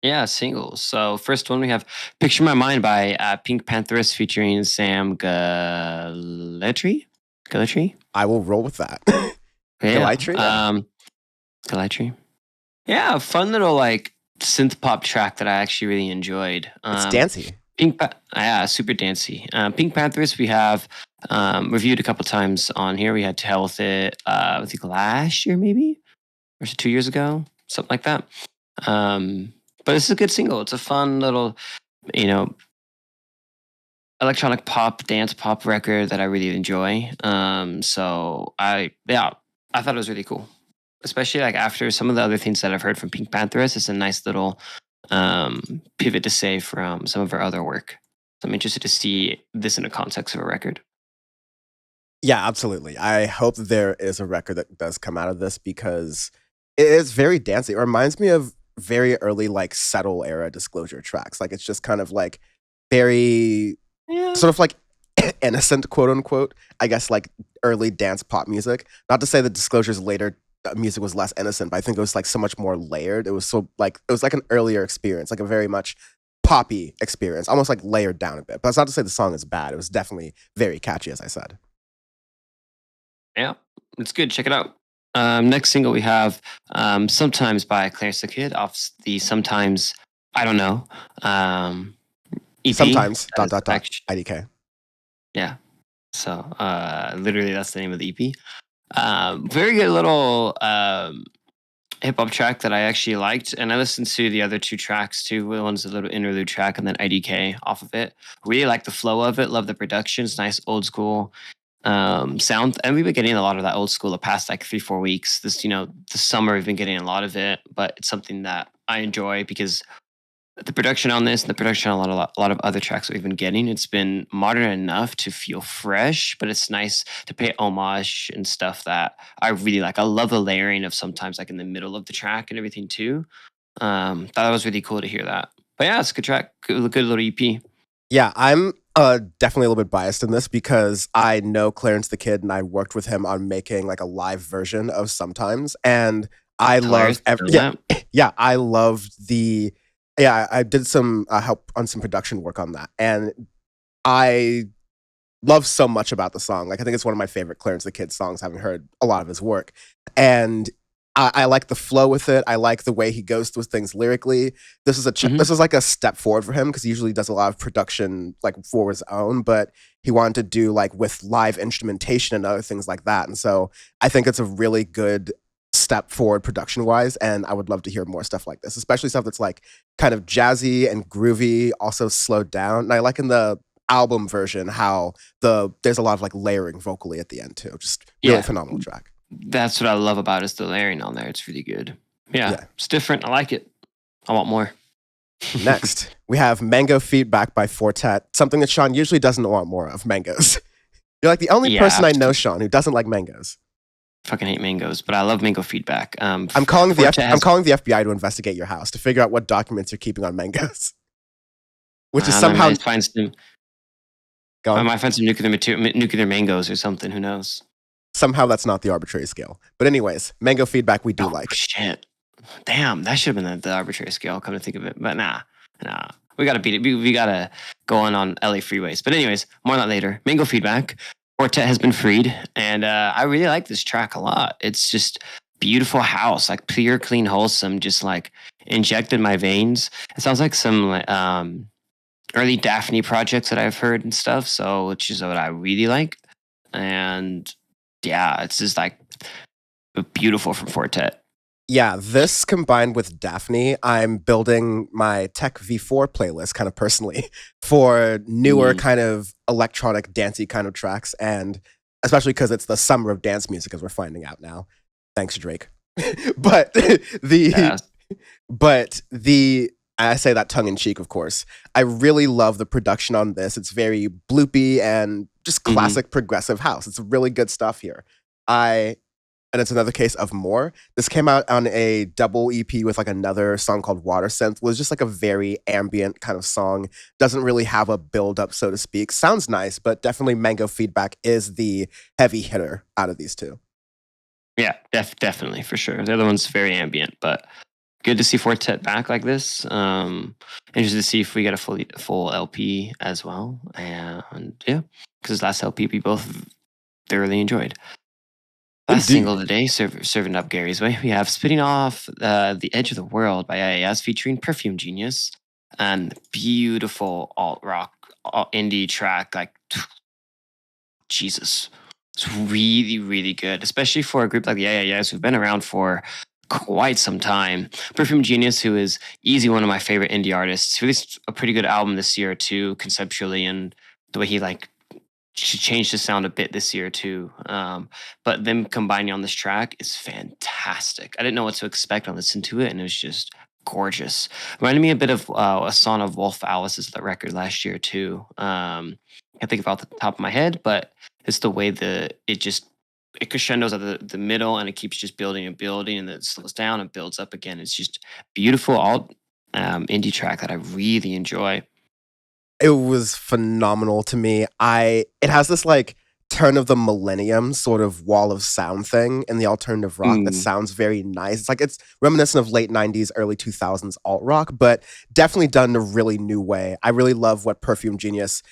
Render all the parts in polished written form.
Yeah, singles. So first one we have "Picture My Mind" by PinkPantheress featuring Sam Galetri. Galetri. I will roll with that. Yeah. Galatry, yeah. Galetri. Yeah, fun little like synth pop track that I actually really enjoyed. It's dancey. Yeah, super dancey. Pink Panthers we have reviewed a couple times on here. We had to hell with it. I think last year maybe, or was it 2 years ago, something like that. But it's a good single. It's a fun little, you know, electronic pop, dance pop record that I really enjoy. I thought it was really cool, especially like after some of the other things that I've heard from Pink Pantheress. It's a nice little pivot to say from some of her other work. So I'm interested to see this in the context of a record. Yeah, absolutely. I hope that there is a record that does come out of this because it is very dancey. It reminds me of very early, like, Settle era Disclosure tracks. Like, it's just kind of like very Yeah. sort of like innocent, quote unquote, I guess, like early dance pop music. Not to say that Disclosure's later music was less innocent, but I think it was like so much more layered. It was like an earlier experience, like a very much poppy experience, almost like layered down a bit. But it's not to say the song is bad. It was definitely very catchy, as I said. Yeah, it's good. Check it out. Next single we have "Sometimes" by Clarence the Kid off the "Sometimes I Don't Know" EP. Sometimes That is .. IDK. Yeah. So literally that's the name of the EP. Very good little hip hop track that I actually liked, and I listened to the other two tracks too. One's a little interlude track, and then IDK off of it. Really like the flow of it. Love the production. It's nice old school sound, and we've been getting a lot of that old school the past like 3-4 weeks. This summer we've been getting a lot of it, but it's something that I enjoy because the production on this and the production on a lot of other tracks that we've been getting, it's been modern enough to feel fresh, but it's nice to pay homage and stuff that I really like. I love the layering of sometimes like in the middle of the track and everything too. Thought it was really cool to hear that. But yeah, it's a good track, good little EP. Yeah, I'm definitely a little bit biased in this because I know Clarence the Kid and I worked with him on making like a live version of Sometimes, and I Hilarious. love yeah, I loved the I did some help on some production work on that, and I love so much about the song. Like, I think it's one of my favorite Clarence the Kid songs, having heard a lot of his work. And I like the flow with it. I like the way he goes through things lyrically. This is this is like a step forward for him because he usually does a lot of production like for his own, but he wanted to do like with live instrumentation and other things like that. And so I think it's a really good step forward production wise, and I would love to hear more stuff like this, especially stuff that's like kind of jazzy and groovy, also slowed down. And I like in the album version how there's a lot of like layering vocally at the end too. Just really phenomenal track. That's what I love about it, is the layering on there. It's really good. Yeah, it's different. I like it. I want more. Next, we have Mango Feedback by Fortet, something that Sean usually doesn't want more of, mangoes. You're like the only person I know, Sean, who doesn't like mangoes. Fucking hate mangoes, but I love mango feedback. I'm calling the FBI to investigate your house to figure out what documents you're keeping on mangoes. Which is somehow... I might find some nuclear mangoes or something. Who knows? Somehow that's not the arbitrary scale. But anyways, mango feedback we do like. Shit. Damn, that should have been the arbitrary scale, come to think of it. But nah. We gotta beat it. We gotta go on LA freeways. But anyways, more on that later. Mango feedback. Fortet has been freed. And I really like this track a lot. It's just beautiful house, like pure, clean, wholesome, just like injected my veins. It sounds like some early Daphne projects that I've heard and stuff. So, which is what I really like. And yeah, it's just like beautiful from Fortet. Yeah, this combined with Daphne, I'm building my Tech V4 playlist kind of personally for newer kind of electronic dancey kind of tracks, and especially because it's the summer of dance music, as we're finding out now. Thanks, Drake. but I say that tongue in cheek, of course. I really love the production on this. It's very bloopy and just classic progressive house. It's really good stuff here. And it's another case of more. This came out on a double EP with like another song called Water Synth. It was just like a very ambient kind of song. Doesn't really have a build up, so to speak. Sounds nice, but definitely Mango Feedback is the heavy hitter out of these two. Yeah, definitely, for sure. The other one's very ambient, but good to see Fortet back like this. Interested to see if we get a full LP as well. And yeah, because last LP we both thoroughly enjoyed. Last single of the day, serving up Gary's way, we have Spitting Off The Edge of the World by IAS featuring Perfume Genius, and beautiful alt rock indie track. Like, Jesus, it's really, really good, especially for a group like the IAS who've been around for quite some time. Perfume Genius, who is easy one of my favorite indie artists, released a pretty good album this year too, conceptually, and the way he like she changed the sound a bit this year too. But them combining on this track is fantastic. I didn't know what to expect. I listened to it and it was just gorgeous. Reminded me a bit of a song of Wolf Alice's the record last year too. Can't think of it off the top of my head, but it's the way it crescendos at the middle and it keeps just building and building and then it slows down and builds up again. It's just beautiful alt indie track that I really enjoy. It was phenomenal to me. It has this like turn of the millennium sort of wall of sound thing in the alternative rock that sounds very nice. It's reminiscent of late 90s, early 2000s alt rock, but definitely done in a really new way. I really love what Perfume Genius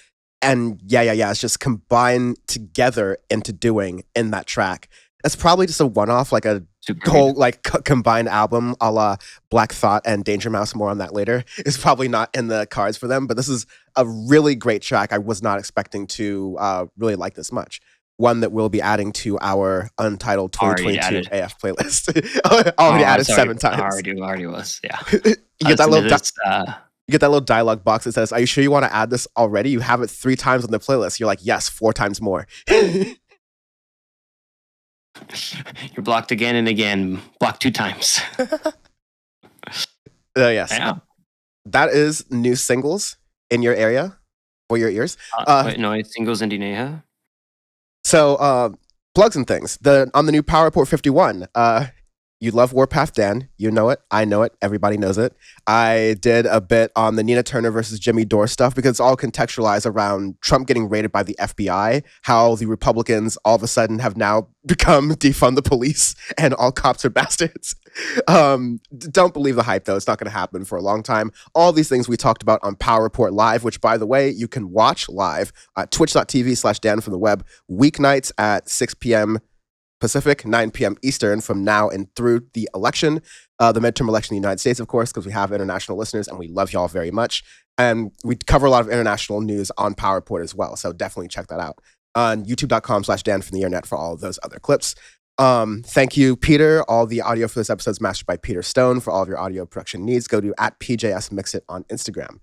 and it's just combined together into doing in that track. It's probably just a one-off, like a whole like combined album a la Black Thought and Danger Mouse. More on that later. It's probably not in the cards for them, but this is a really great track. I was not expecting to really like this much. One that we'll be adding to our Untitled 2022 AF playlist. already added 7 times. Already was, yeah. You get that little dialogue box that says, "Are you sure you want to add this already? You have it 3 times on the playlist." You're like, "Yes, 4 times more." You're blocked again and again. Blocked 2 times. Yes. Yeah. That is new singles in your area for your ears. No, singles in Dineha. So, plugs and things. On the new Power Report 51, you love Warpath Dan. You know it. I know it. Everybody knows it. I did a bit on the Nina Turner versus Jimmy Dore stuff because it's all contextualized around Trump getting raided by the FBI, how the Republicans all of a sudden have now become defund the police and all cops are bastards. Don't believe the hype, though. It's not going to happen for a long time. All these things we talked about on Power Report Live, which, by the way, you can watch live at twitch.tv/Dan from the web weeknights at 6 p.m. Pacific, 9 p.m. Eastern from now and through the election, the midterm election in the United States, of course, because we have international listeners and we love y'all very much. And we cover a lot of international news on Power Report as well. So definitely check that out on youtube.com/Dan from the internet for all of those other clips. Thank you, Peter. All the audio for this episode is mastered by Peter Stone. For all of your audio production needs, go to @PJSMixit on Instagram.